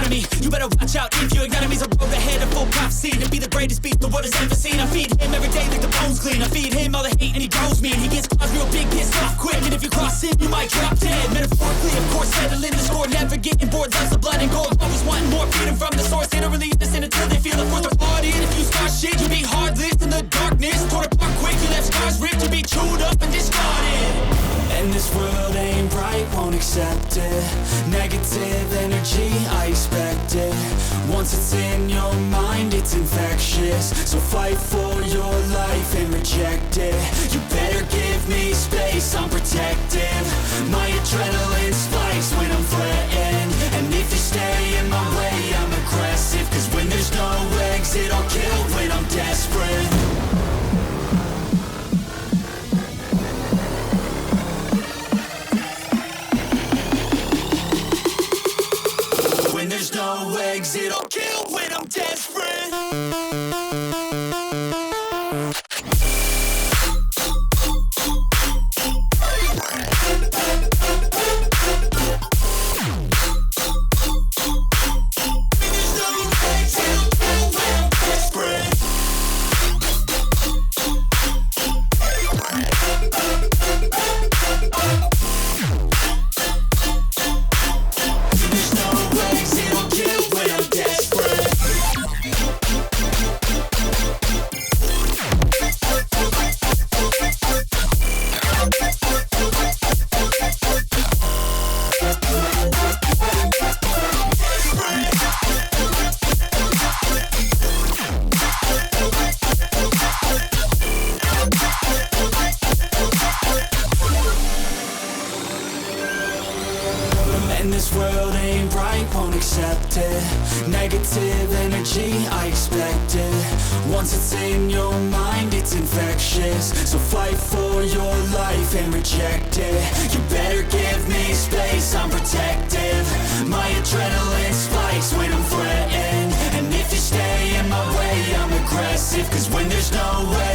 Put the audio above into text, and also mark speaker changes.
Speaker 1: enemy. You better watch out if your enemy's a road ahead of full prophecy to be the greatest beast the world has ever seen. I feed him every day like the bones clean. I feed him all the hate and he grows me, and he gets claws real big, pissed off quick. And if you cross him, you might drop dead. Metaphorically, of course, settling the score, never getting bored. Loves the blood and gore, always wanting more. Freedom from the source, they don't really listen until they feel it. Force the part in. If you start shit, you be heartless in the darkness. Torn apart quick, you left scars ripped. You be chewed up and discarded. And this world ain't right, won't accept it. Negative energy, I expect it. Once it's in your mind, it's infectious. So fight for your life and reject it. You better give me space, I'm protective. My adrenaline spikes when I'm threatened. And if you stay in my way, I'm aggressive. Cause when there's no exit, I'll kill when I'm desperate. There's no exit, I'll kill when I'm desperate. And this world ain't right, won't accept it. Negative energy, I expect it. Once it's in your mind, it's infectious. So fight for your life and reject it. You better give me space, I'm protective. My adrenaline spikes when I'm threatened. And if you stay in my way, I'm aggressive. Cause when there's no way